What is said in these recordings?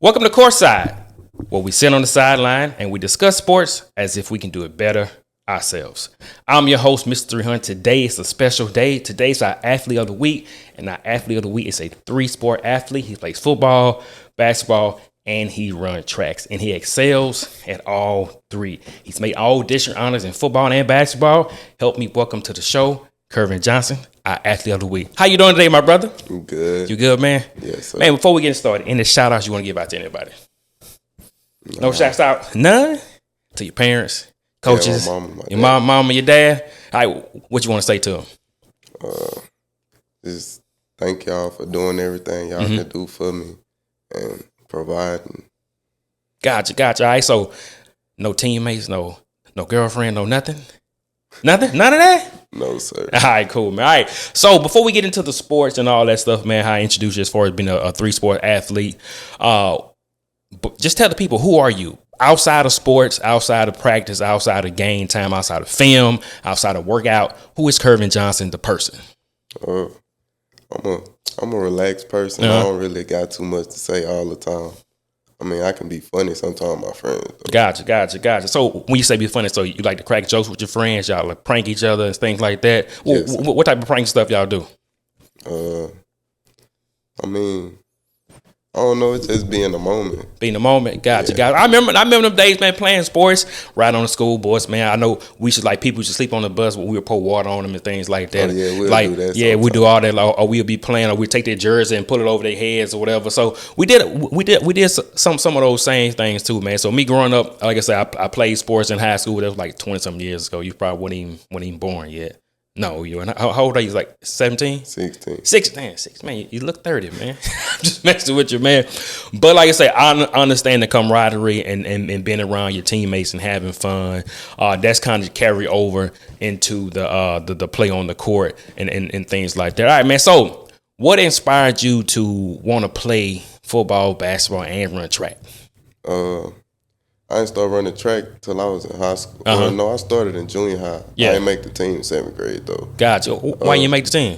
Welcome to Courtside, where we sit on the sideline and we discuss sports as if we can do it better ourselves. I'm your host, Mr. 300. Today is a special day. Today's our athlete of the week, and our athlete of the week is a three-sport athlete. He plays football, basketball, and he runs tracks, and he excels at all three. He's made all district honors in football and basketball. Help me welcome to the show, Kervin Johnson, our athlete of the week. How you doing today, my brother? I'm good. You good, man? Yes, sir. Man, before we get started, any shout outs you want to give out to anybody? No shouts out? None? To your parents, coaches, yeah, my your mama, your dad? All right, what you want to say to them? Just thank y'all for doing everything y'all can do for me and providing. Gotcha. All right, so no teammates, no girlfriend, no nothing? Nothing? None of that? No, sir. All right, cool, man. All right, so before we get into the sports and all that stuff, man, how I introduce you as far as being a three-sport athlete, but just tell the people, who are you? Outside of sports, outside of practice, outside of game time, outside of film, outside of workout, who is Kervin Johnson, the person? I'm a relaxed person. I don't really got too much to say all the time. I mean, I can be funny sometimes with my friends, though. Gotcha. So when you say be funny, so you like to crack jokes with your friends, y'all like prank each other and things like that? Yes. What type of prank stuff y'all do? I mean, I don't know. It's just be in the moment. Be in the moment. Gotcha. Yeah. I remember them days, man, playing sports, right on the school bus, man. I know we should, like, people should sleep on the bus, but we would pour water on them and things like that. Oh, yeah, we'll like, do that yeah, we sometime. do all that, or we'll be playing, or we take their jersey and put it over their heads or whatever. So we did some of those same things too, man. So me growing up, like I said, I played sports in high school. That was like 20-something years ago. You probably weren't even born yet. No, you weren't. How old are you? Like 17? 16. 16. Man, you look 30, man. I'm just messing with you, man. But like I say, I understand the camaraderie and being around your teammates and having fun. That's kind of carry over into the play on the court and things like that. All right, man. So what inspired you to want to play football, basketball, and run track? I didn't start running track till I was in high school. No, I started in junior high. Yeah. I didn't make the team in 7th grade, though. Gotcha. Why you make the team?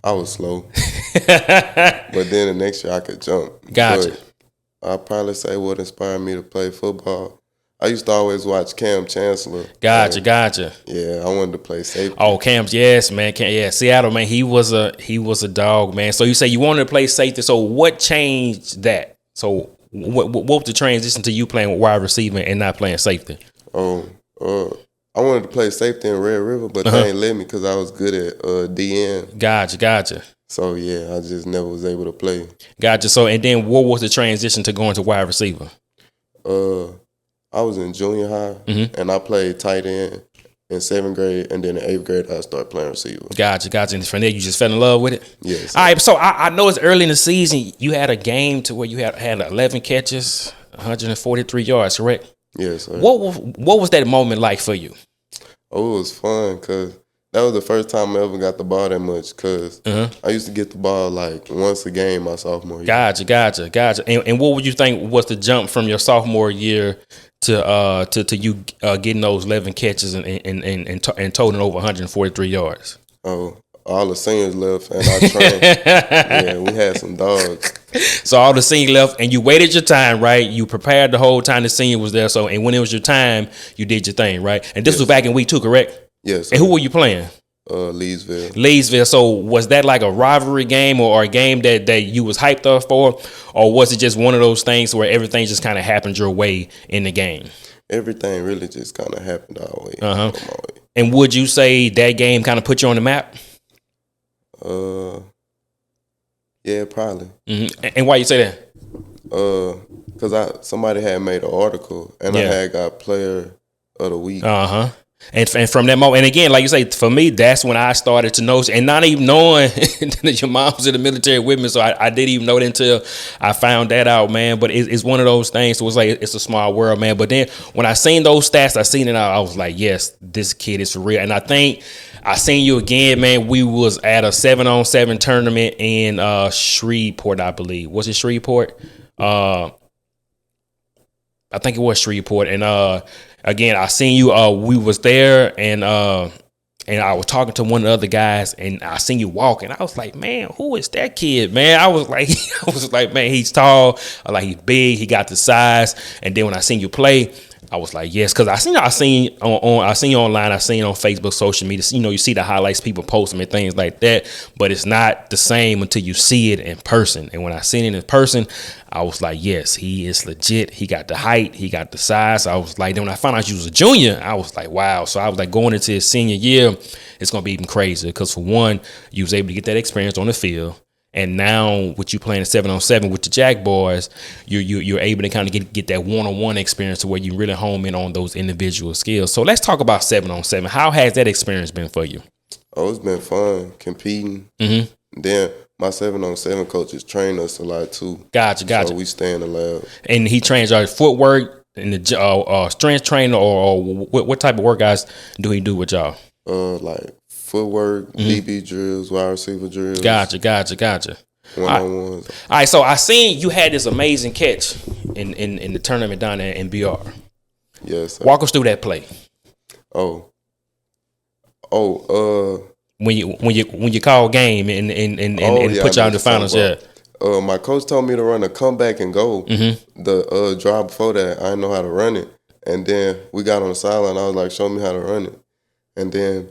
I was slow. But then the next year I could jump. Gotcha. But I'd probably say what inspired me to play football. I used to always watch Cam Chancellor. Gotcha. Yeah, I wanted to play safety. Oh, Cam's, yes, man. Seattle, man. He was a dog, man. So you say you wanted to play safety. So what changed that? So what was the transition to you playing with wide receiver and not playing safety? I wanted to play safety in Red River, but they ain't let me because I was good at DN. Gotcha. So yeah, I just never was able to play. Gotcha. So and then what was the transition to going to wide receiver? I was in junior high and I played tight end in 7th grade, and then in 8th grade I started playing receiver. Gotcha. And from there you just fell in love with it? Yes. All right, so I know it's early in the season. You had a game to where you had 11 catches, 143 yards, correct? Yes, sir. What was that moment like for you? Oh, it was fun because that was the first time I ever got the ball that much because I used to get the ball like once a game my sophomore year. Gotcha. And what would you think was the jump from your sophomore year to you getting those 11 catches and totaling over 143 yards? Oh, all the seniors left and I trained. Yeah, we had some dogs. So all the seniors left and you waited your time, right? You prepared the whole time the senior was there. So and when it was your time, you did your thing, right? And this was back in week 2, correct? Yes. Sir. And who were you playing? Leesville. So was that like a rivalry game or a game that you was hyped up for? Or was it just one of those things where everything just kind of happened your way in the game? Everything really just kind of happened our way. And would you say that game kind of put you on the map? Yeah, probably. And why you say that? Because somebody had made an article and I had got player of the week. And from that moment, and again, like you say, for me, that's when I started to notice, and not even knowing that your mom was in the military with me, so I didn't even know it until I found that out, man. But it's one of those things. So it's like it's a small world, man. But then when I seen those stats, I was like, yes, this kid is for real. And I think I seen you again, man. We was at a 7-on-7 tournament in Shreveport, I believe. Was it Shreveport? I think it was Shreveport, and again, I seen you. We was there, and And I was talking to one of the other guys, and I seen you walking. I was like, man, who is that kid, man? I was like, man, he's tall, he's big, he got the size. And then when I seen you play, I was like, yes, because I seen you online, I seen you on Facebook, social media. You see the highlights, people post them and things like that, but it's not the same until you see it in person. And when I seen it in person, I was like, yes, he is legit. He got the height, he got the size. I was like, then when I found out you was a junior, I was like, wow. So I was like, going into his senior year, it's gonna be even crazier because for one, you was able to get that experience on the field. And now with you playing 7-on-7 with the Jack boys, you're able to kind of get that one-on-one experience to where you really home in on those individual skills. So let's talk about 7-on-7. How has that experience been for you? Oh, it's been fun competing. Then my 7-on-7 coaches train us a lot too. Gotcha. So we stay in the lab. And he trains your footwork and the strength training, or what type of workouts do he do with y'all? Like footwork, DB drills, wide receiver drills. Gotcha. One-on-ones. All right, so I seen you had this amazing catch in the tournament down there in BR. Yes, sir. Walk us through that play. When you call game and put y'all in the finals, my coach told me to run a comeback and go. The drive before that, I didn't know how to run it. And then we got on the sideline. I was like, show me how to run it. And then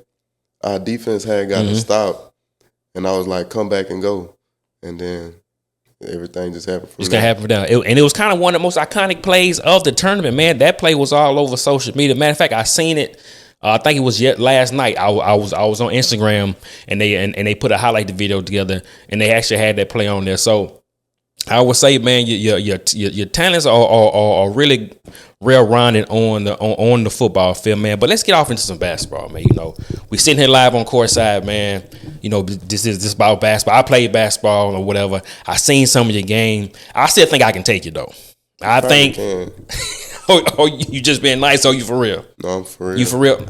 our defense had got to stop. And I was like, come back and go. And then everything just happened from there. It's going to happen from there. And it was kind of one of the most iconic plays of the tournament, man. That play was all over social media. Matter of fact, I seen it. I think it was last night. I was on Instagram and they put a highlight video together and they actually had that play on there. So I would say, man, your talents are really well-rounded on the football field, man. But let's get off into some basketball, man. We sitting here live on courtside, man. This is about basketball. I played basketball or whatever. I seen some of your game. I still think I can take you though. I think. Oh, you just being nice? Oh, you for real? No, I'm for real. You for real?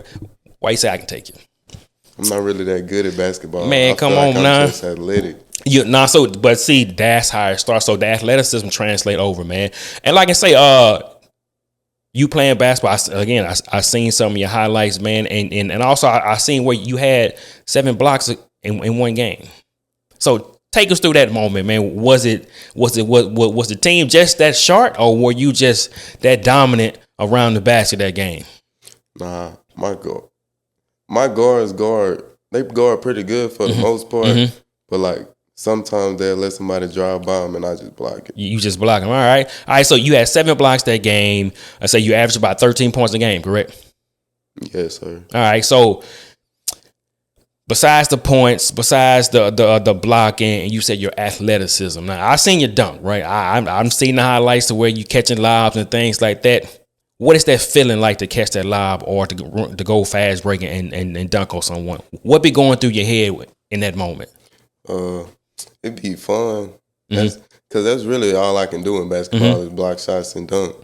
Why you say I can take you? I'm not really that good at basketball. Man, come on now. I'm just athletic. But see, that's how it starts. So the athleticism translate over, man. And like I say, you playing basketball, I seen some of your highlights, man. And also I seen where you had 7 blocks in one game. So take us through that moment, man. Was the team just that short, or were you just that dominant around the basket that game? Nah, my guards guard. They guard pretty good for the most part, but like sometimes they'll let somebody drive by them and I just block it. You just block them. All right. So you had 7 blocks that game. I say you averaged about 13 points a game, correct? Yes, sir. All right. So besides the points, besides the blocking, and you said your athleticism. Now I seen you dunk, right? I'm seeing the highlights to where you catching lobs and things like that. What is that feeling like to catch that lob or to go fast breaking and dunk on someone? What be going through your head in that moment? It'd be fun. Because that's really all I can do in basketball is block shots and dunk.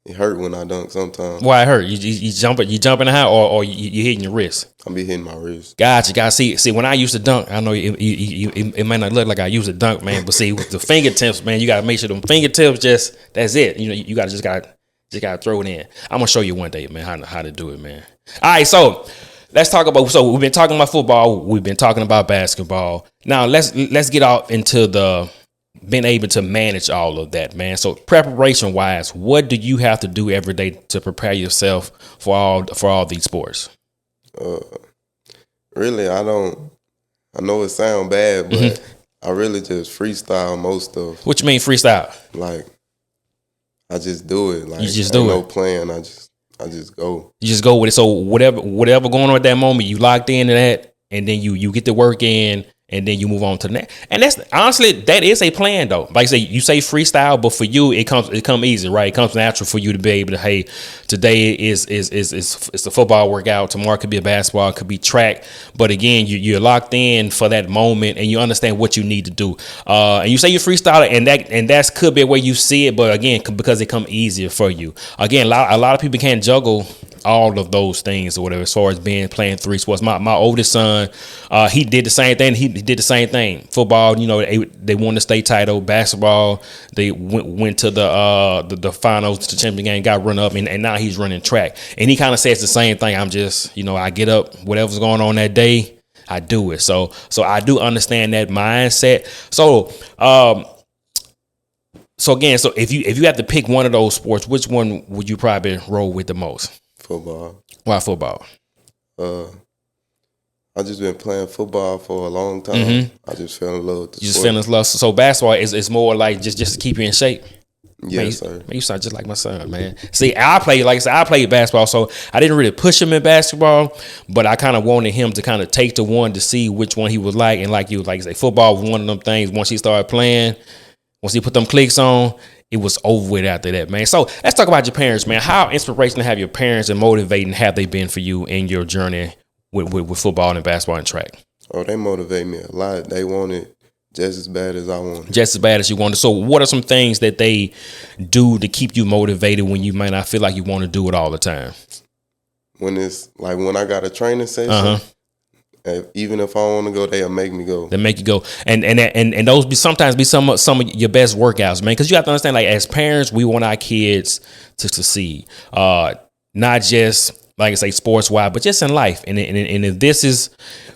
It hurt when I dunk sometimes. Why it hurt? You jumping high or you hitting your wrist? I be hitting my wrist. Gotcha. See, when I used to dunk, I know it might not look like I used to dunk, man, but see, with the fingertips, man, you got to make sure them fingertips that's it. You gotta throw it in. I'm gonna show you one day, man, how to do it, man. All right, so let's talk about. So we've been talking about football. We've been talking about basketball. Now let's get out into the being able to manage all of that, man. So preparation wise, what do you have to do every day to prepare yourself for all these sports? Really, I know it sounds bad, but I really just freestyle most of. What you mean freestyle? Like, I just do it. Like, you just do it. No plan. I just go. You just go with it. So whatever going on at that moment, you locked into that, and then you get the work in, and then you move on to the next. And that's honestly, that is a plan though. Like I say, you say freestyle, but for you, it comes easy, right? It comes natural for you to be able to, hey, today is the football workout. Tomorrow could be a basketball, it could be track. But again, you're locked in for that moment, and you understand what you need to do. And you say you freestyle, and that could be where you see it. But again, because it come easier for you. Again, a lot of people can't juggle all of those things or whatever, as far as playing 3 sports. My oldest son, he did the same thing. He did the same thing. Football, you know, they won the state title. Basketball, they went to the finals, the champion game, got run up, and now he's running track. And he kind of says the same thing. I'm just, you know, I get up, whatever's going on that day, I do it. So I do understand that mindset. So again, so if you have to pick one of those sports, which one would you probably roll with the most? Football. Why football? I just been playing football for a long time. I just fell in love with the sport. You just fell in love. So basketball is more like just to keep you in shape. Yes, sir. You sound just like my son, man. See, I played basketball, so I didn't really push him in basketball, but I kind of wanted him to kind of take the one to see which one he was like. And like you say, football was one of them things. Once he started playing, once he put them clicks on, it was over with after that, man. So let's talk about your parents, man. How inspirational have your parents and motivating have they been for you in your journey with football and basketball and track? Oh, they motivate me a lot. They want it just as bad as I want it. Just as bad as you want it. So what are some things that they do to keep you motivated when you might not feel like you want to do it all the time? When it's like when I got a training session, even if I don't want to go, they'll make me go. They make you go, and those sometimes be some of your best workouts, man. Because you have to understand, like as parents, we want our kids to succeed, not just like I say sports wise, but just in life. And if this is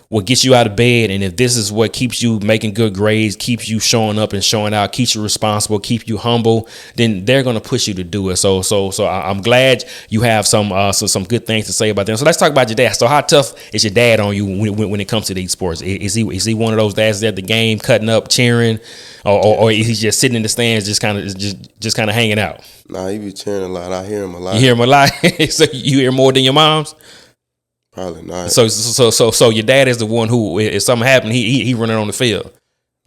what gets you out of bed, and if this is what keeps you making good grades, keeps you showing up and showing out, keeps you responsible, keep you humble, then they're gonna push you to do it. So I'm glad you have some good things to say about them. So let's talk about your dad. So how tough is your dad on you when it comes to these sports? Is he one of those dads at the game, cutting up, cheering, or is he just sitting in the stands, just kind of hanging out? Nah, he be cheering a lot. I hear him a lot. You hear him a lot. So you hear more than your mom's? Probably not. So your dad is the one who, if something happened, he running on the field.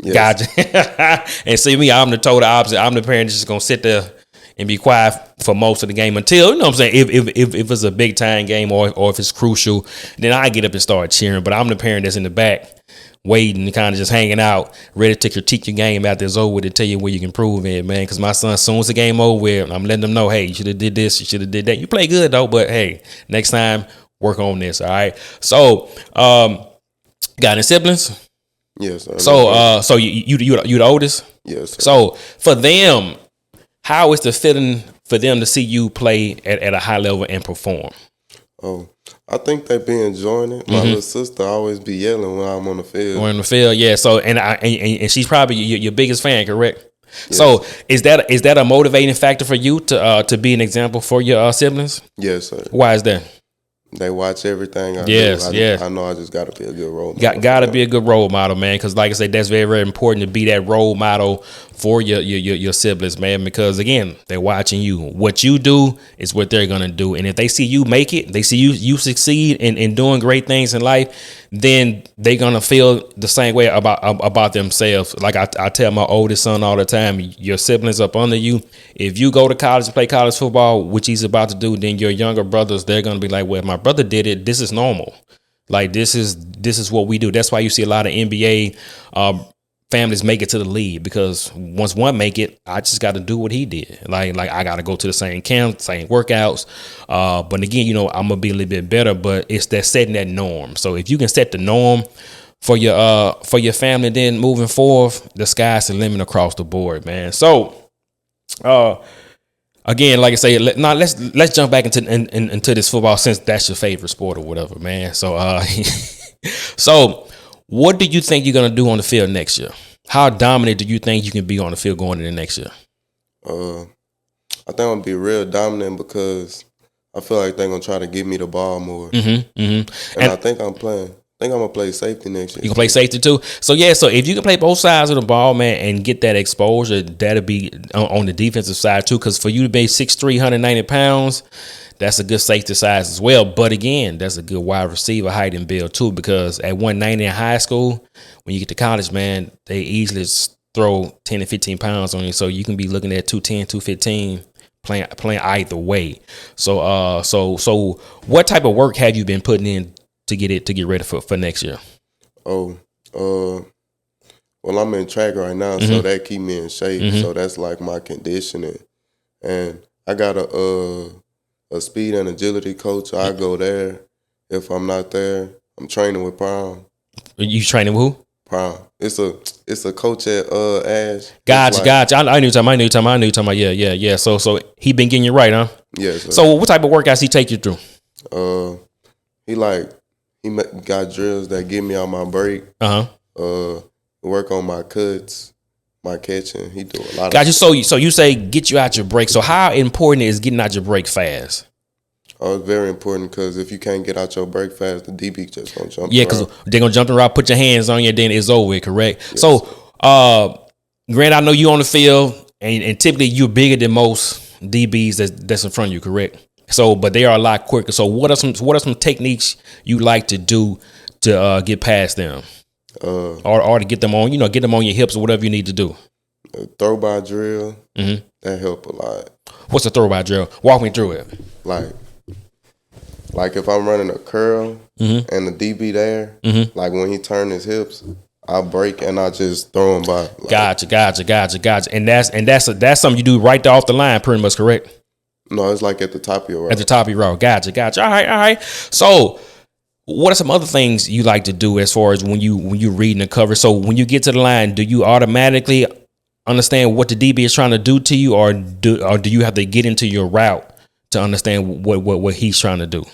Yes. Gotcha. And see me, I'm the total opposite. I'm the parent that's just gonna sit there and be quiet for most of the game until, you know what I'm saying, if it's a big time game or if it's crucial, then I get up and start cheering. But I'm the parent that's in the back waiting, kind of just hanging out, ready to critique your game after it's over, to tell you where you can improve it, man. Because my son, as soon as the game over, I'm letting them know, hey, you should have did this, you should have did that. You play good though, but hey, next time work on this. All right. So, got any siblings? Yes. Sir. So you the oldest? Yes. Sir. So for them, how is the feeling for them to see you play at a high level and perform? Oh, I think they be enjoying it. My little sister always be yelling when I'm on the field. We're on the field, yeah. So and she's probably your biggest fan, correct? Yes. So is that a motivating factor for you to be an example for your siblings? Yes, sir. Why is that? They watch everything I do. I know I just got to be a good role model. Got to be a good role model, man, because like I said, that's very, very important to be that role model for your siblings, man, because, again, they're watching you. What you do is what they're going to do. And if they see you make it, they see you succeed in doing great things in life, then they're going to feel the same way about themselves. Like I tell my oldest son all the time, your siblings up under you, if you go to college and play college football, which he's about to do, then your younger brothers, they're going to be like, well, my brother did it, this is normal. Like this is what we do. That's why you see a lot of NBA families make it to the league, because once one make it, I just got to do what he did. Like I got to go to the same camp, same workouts. But again, I'm gonna be a little bit better. But it's that setting that norm. So if you can set the norm for your family, then moving forward, the sky's the limit across the board, man. So, again, like I say, let's jump back into this football, since that's your favorite sport or whatever, man. So, so what do you think you're gonna do on the field next year? How dominant do you think you can be on the field going into next year? I think I'm gonna be real dominant, because I feel like they're gonna try to give me the ball more. And I think I'm gonna play safety next year. You can play safety too. So yeah, so if you can play both sides of the ball, man, and get that exposure, that'll be on the defensive side too. Because for you to be 6'3", 190 pounds, that's a good safety size as well. But again, that's a good wide receiver height and build too, because at 190 in high school, when you get to college, man, they easily throw 10 to 15 pounds on you. So you can be looking at 210, 215 playing either way. So what type of work have you been putting in to get ready for next year? Well, I'm in track right now, so that keep me in shape. So that's like my conditioning. And I got a a speed and agility coach. I go there. If I'm not there, I'm training with Prime. You training with who? Prime. It's a coach at Ash. Gotcha. I knew you talking about. Yeah. So he been getting you right, huh? Yes. Sir. So what type of workouts he take you through? He got drills that get me on my break. Work on my cuts, my catching. He do a lot. Gotcha. So you say get you out your break. So how important is getting out your break fast? Oh, it's very important because if you can't get out your break fast, the DB just gonna jump. Yeah, because they're gonna jump around, put your hands on you, then it's over. Correct. Yes. So, Grant, I know you on the field, and typically you're bigger than most DBs that's in front of you. Correct. So, but they are a lot quicker. So, what are some techniques you like to do to get past them, or to get them on your hips or whatever you need to do? Throw by drill. Mm-hmm. That help a lot. What's a throw by drill? Walk me through it. Like if I'm running a curl and the DB there, like when he turn his hips, I break and I just throw him by. Gotcha. And that's something you do right there off the line, pretty much, correct? No, it's like at the top of your route. At the top of your route. Gotcha. All right. So, what are some other things you like to do as far as when you reading the cover? So when you get to the line, do you automatically understand what the DB is trying to do to you, or do you have to get into your route to understand what he's trying to do?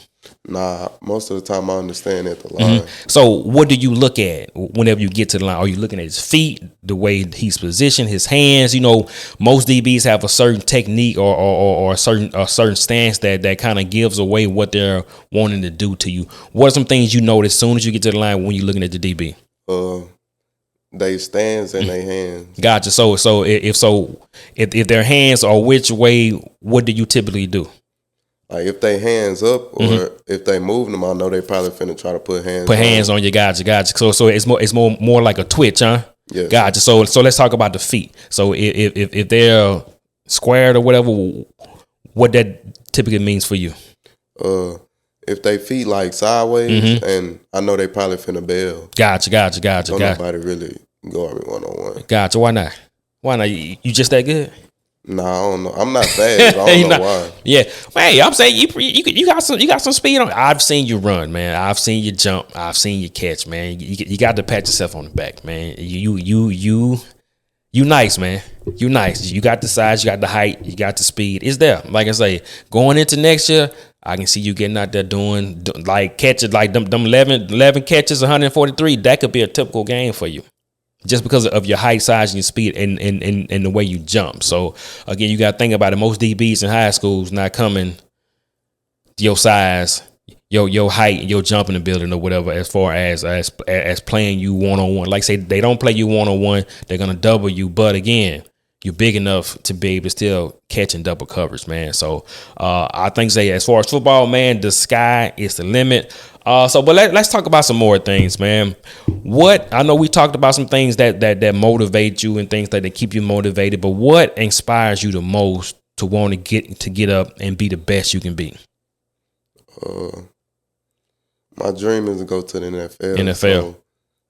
Nah, most of the time I understand at the line. So what do you look at whenever you get to the line? Are you looking at his feet, the way he's positioned, his hands? Most DBs have a certain technique or a certain stance that kind of gives away what they're wanting to do to you. What are some things you notice as soon as you get to the line when you're looking at the DB? They stands and they hands. Gotcha. So if their hands are which way, what do you typically do? Like if they hands up or if they moving them, I know they probably finna try to put hands on you. Gotcha. So it's more like a twitch, huh? Yes. Gotcha. So let's talk about the feet. So if they're squared or whatever, what that typically means for you? If they feet like sideways, and I know they probably finna bail. Gotcha. Don't nobody really go at me 1-on-1. Gotcha. Why not? You just that good? Nah, I don't know. I'm not fast. I don't know why. Yeah, man. I'm saying you got some speed on. I've seen you run, man. I've seen you jump. I've seen you catch, man. You got to pat yourself on the back, man. You nice, man. You nice. You got the size. You got the height. You got the speed. It's there. Like I say, going into next year, I can see you getting out there doing like catches, like them 11 catches, 143. That could be a typical game for you, just because of your height, size, and your speed, and the way you jump. So again, you got to think about it. Most DBs in high schools not coming to your size, your height, your jumping ability, or whatever. As far as playing you 1-on-1, like say they don't play you 1-on-1, they're gonna double you. But again, you're big enough to be able to still catch and double coverage, man. So I think as far as football, man, the sky is the limit. But let's talk about some more things, man. I know we talked about some things that motivate you and things that keep you motivated, but what inspires you the most to want to get up and be the best you can be? My dream is to go to the NFL. So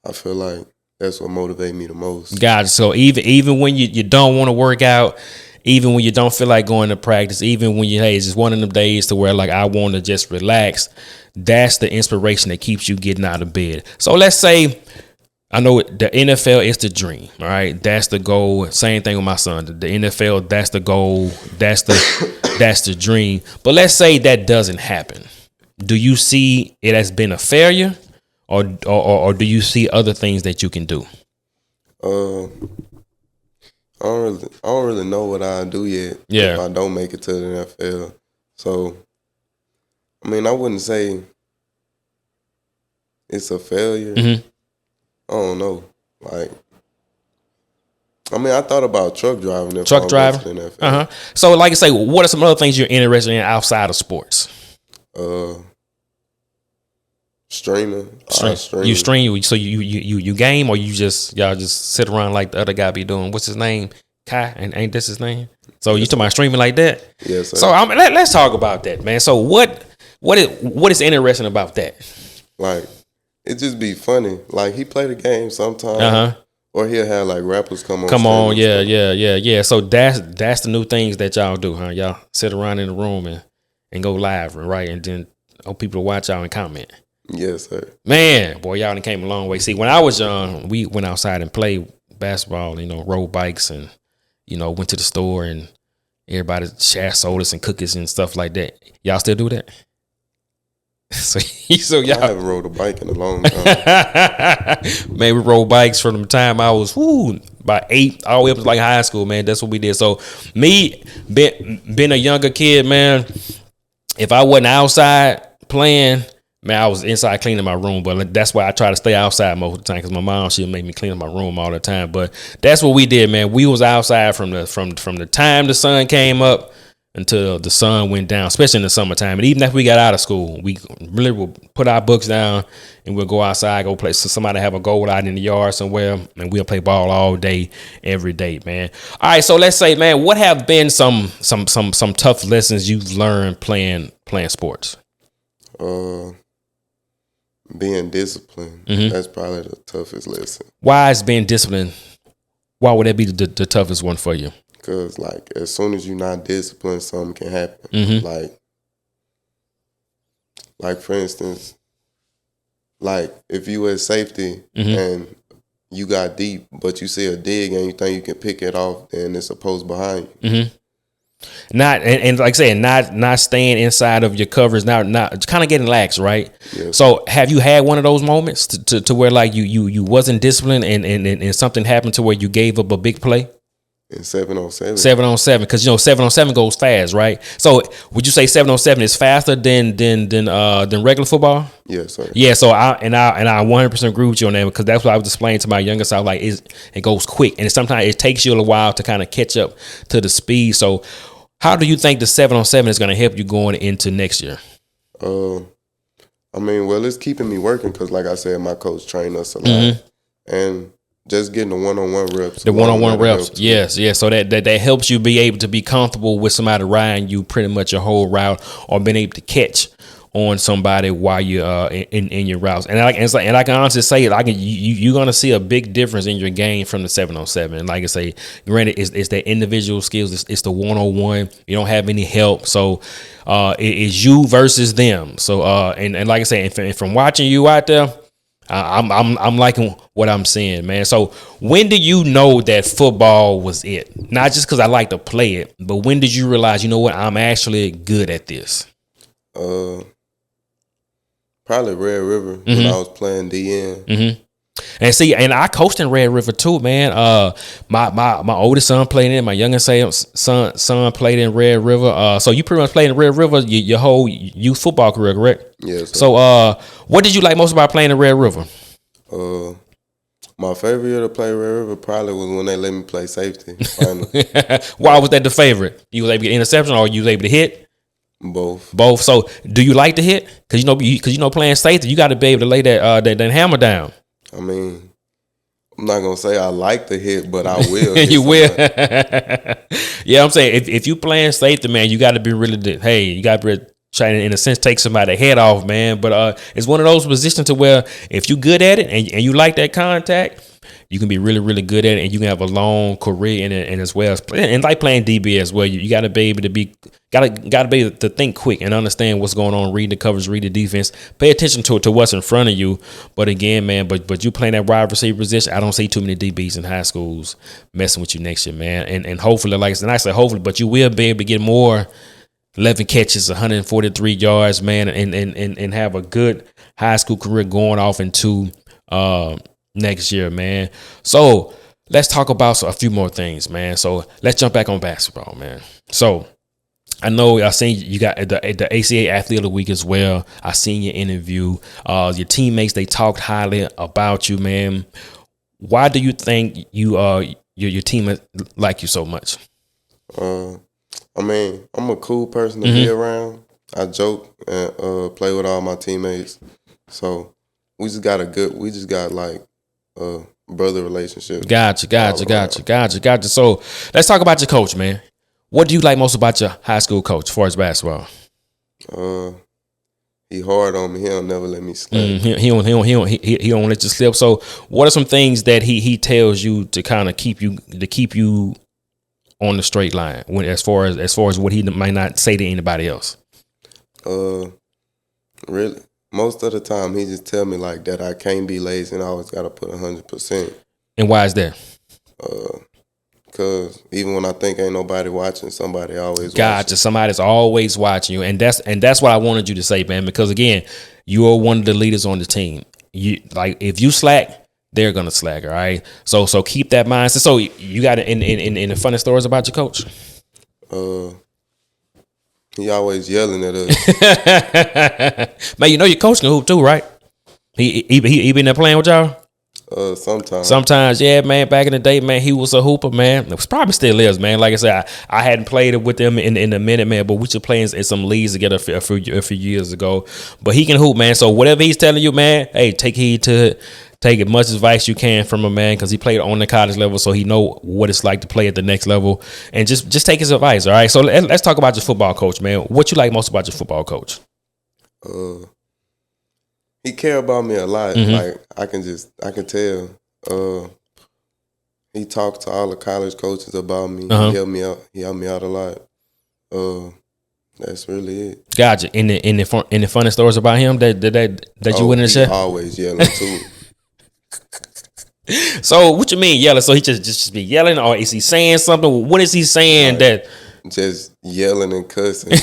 I feel like that's what motivates me the most. Gotcha. So even when you don't want to work out, even when you don't feel like going to practice, even when it's just one of them days to where like I want to just relax, that's the inspiration that keeps you getting out of bed. So let's say, I know the NFL is the dream, all right? That's the goal. Same thing with my son. The NFL, that's the goal. That's the dream. But let's say that doesn't happen. Do you see it as been a failure, or do you see other things that you can do? I don't really know what I do yet. Yeah. If I don't make it to the NFL, so I mean, I wouldn't say it's a failure. I don't know. Like, I mean, I thought about truck driving. Truck driving. So, like I say, what are some other things you're interested in outside of sports? Streaming. You stream, so you game, or y'all just sit around like the other guy be doing. What's his name? Kai, and ain't this his name? So you talking about streaming like that? Yes. Sir. So let's talk about that, man. So what is interesting about that? Like, it just be funny. Like, he play the game sometimes, or he'll have like rappers come on. Yeah. So that's the new things that y'all do, huh? Y'all sit around in the room and go live, right? And then people to watch y'all and comment. Yes, sir. Man, boy, y'all done came a long way. See, when I was young, we went outside and played basketball, rode bikes and, went to the store and everybody shared sodas and cookies and stuff like that. Y'all still do that? So y'all, I haven't rode a bike in a long time. Man, we rode bikes from the time I was about 8 all the way up to like high school, man. That's what we did. So me being a younger kid, man, if I wasn't outside playing, man, I was inside cleaning my room. But that's why I try to stay outside most of the time, because my mom, she'll make me clean my room all the time. But that's what we did, man. We was outside from the time the sun came up until the sun went down, especially in the summertime. And even after we got out of school, we really will put our books down and we'll go outside, go play. So somebody have a goal out in the yard somewhere, and we'll play ball all day, every day, man. All right, so let's say, man, what have been some tough lessons you've learned playing sports? Being disciplined. Mm-hmm. That's probably the toughest lesson. Why is being disciplined? Why would that be the toughest one for you? Because, like, as soon as you're not disciplined, something can happen. Mm-hmm. Like for instance, like if you at safety and you got deep, but you see a dig and you think you can pick it off, then it's a post behind you. Mm-hmm. Not and like I said, not staying inside of your covers, not kind of getting lax, right? Yes. So have you had one of those moments to where like you wasn't disciplined and something happened to where you gave up a big play? In 7-on-7. 7-on-7, because 7-on-7 goes fast, right? So would you say 7-on-7 is faster than regular football? Yes, sir. Yeah, so I 100% agree with you on that, because that's what I was explaining to my younger self. Like it goes quick, and sometimes it takes you a while to kind of catch up to the speed. So how do you think the 7-on-7 is going to help you going into next year? It's keeping me working, because like I said, my coach trained us a lot, and just getting the one-on-one reps. The one-on-one reps, yes. So that helps you be able to be comfortable with somebody riding you pretty much your whole route, or being able to catch on somebody while you're in your routes. And I can honestly say, you're gonna see a big difference in your game from the 7-on-7. And like I say, granted, it's the individual skills. It's the one-on-one. You don't have any help, so it's you versus them. So and like I say, and from watching you out there, I'm liking what I'm seeing, man. So when did you know that football was it? Not just because I like to play it, but when did you realize, you know what, I'm actually good at this? Probably Red River when I was playing DN. Mm-hmm. And see, and I coached in Red River too, man. My oldest son played in it. My youngest son played in Red River. So you pretty much played in Red River your whole youth football career, correct? Yes. Sir. So what did you like most about playing in Red River? My favorite year to play Red River probably was when they let me play safety. Finally. Why was that the favorite? You was able to get interception, or you was able to hit? Both. So do you like to hit? Because playing safety, you got to be able to lay that hammer down. I'm not gonna say I like to hit, but I will. You will. Yeah, I'm saying if you playing safety, man, you got to be you got to be trying to, in a sense, take somebody's head off, man. But it's one of those positions to where if you good at it and you like that contact, you can be really, really good at it, and you can have a long career in it, and as well as like playing DB as well. You got to be able to gotta be able to think quick and understand what's going on, read the coverage, read the defense, pay attention to what's in front of you. But again, man, but you playing that wide receiver position, I don't see too many DBs in high schools messing with you next year, man. And hopefully, like I said, hopefully, but you will be able to get more 11 catches, 143 yards, man, and have a good high school career going off into next year, man. So let's talk about a few more things, man. So let's jump back on basketball, man. So I know I seen you got the ACA Athlete of the Week as well. I seen your interview. Your teammates, they talked highly about you, man. Why do you think your team like you so much? I'm a cool person to be around. I joke and play with all my teammates. So we just got like a brother relationship. Gotcha. So let's talk about your coach, man. What do you like most about your high school coach as far as basketball? He hard on me. He don't never let me slip. He don't let you slip. So what are some things that he tells you to kind of keep you on the straight line as far as what he might not say to anybody else? Really, most of the time he just tell me like that I can't be lazy and I always gotta put 100%. And why is that? Cause even when I think ain't nobody watching, somebody always Gotcha. watching. Somebody's always watching you, and that's what I wanted you to say, man. Because again, you are one of the leaders on the team. You like if you slack, they're gonna slack. All right. So keep that mindset. So you got in the funny stories about your coach. He always yelling at us. Man, you know your coach can hoop too, right? He been there playing with y'all. Sometimes, yeah, man. Back in the day, man, he was a hooper, man. It was probably still is, man. Like I said, I hadn't played it with them in a minute, man. But we should play in some leagues together a few years ago. But he can hoop, man. So whatever he's telling you, man, hey, take heed to it. Take as much advice you can from him, man, because he played on the college level, so he know what it's like to play at the next level. And just take his advice, all right? So let's talk about your football coach, man. What you like most about your football coach? He care about me a lot. Like I can tell. He talked to all the college coaches about me. He helped me out. He helped me out a lot. That's really it. Gotcha. In the funny stories about him that you wouldn't share? Always yelling too. So what you mean yelling? So he just be yelling, or is he saying something? What is he saying that? Just yelling and cussing.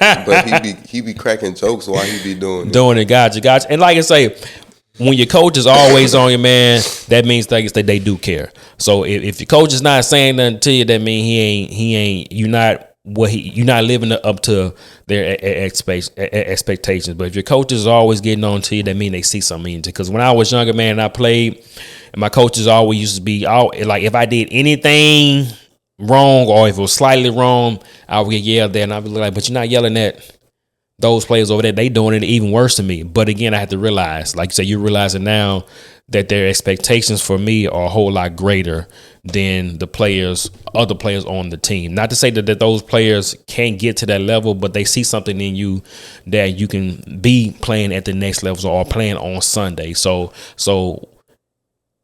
But he be cracking jokes while he be doing it. Gotcha. And like I say, when your coach is always on you, man, that means that they do care. So if your coach is not saying nothing to you, that means he ain't you're not living up to their expectations. But if your coach is always getting on to you, that means they see something in you. Because when I was younger, man, and I played, and my coaches always used to be like, if I did anything wrong or if it was slightly wrong, I would get yelled at, and I'd be like, but you're not yelling at those players over there. They doing it even worse than me. But again, I had to realize, like you say, you're realizing now that their expectations for me are a whole lot greater than other players on the team. Not to say that those players can't get to that level, but they see something in you that you can be playing at the next level or playing on Sunday. So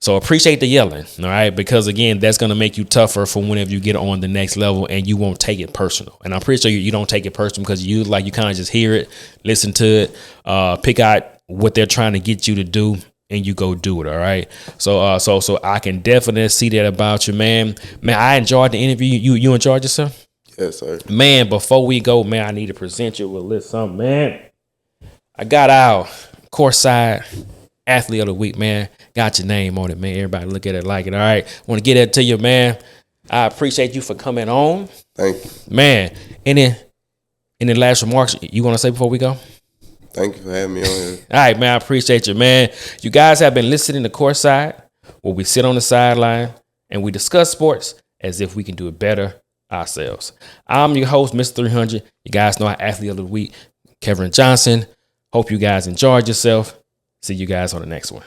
appreciate the yelling, all right? Because again, that's going to make you tougher for whenever you get on the next level, and you won't take it personal. And I'm pretty sure you don't take it personal because you kind of just hear it, listen to it, pick out what they're trying to get you to do, and you go do it. All right. So I can definitely see that about you, man. Man, I enjoyed the interview. You enjoyed yourself? Yes, sir. Man, before we go, man, I need to present you with a little something, man. I got our courtside athlete of the week, man. Got your name on it, man. Everybody look at it, like it. All right. Want to get that to you, man. I appreciate you for coming on. Thank you. Man, any last remarks you want to say before we go? Thank you for having me on here. All right, man. I appreciate you, man. You guys have been listening to Courtside, where we sit on the sideline and we discuss sports as if we can do it better ourselves. I'm your host, Mr. 300. You guys know our athlete of the week, Kervin Johnson. Hope you guys enjoyed yourself. See you guys on the next one.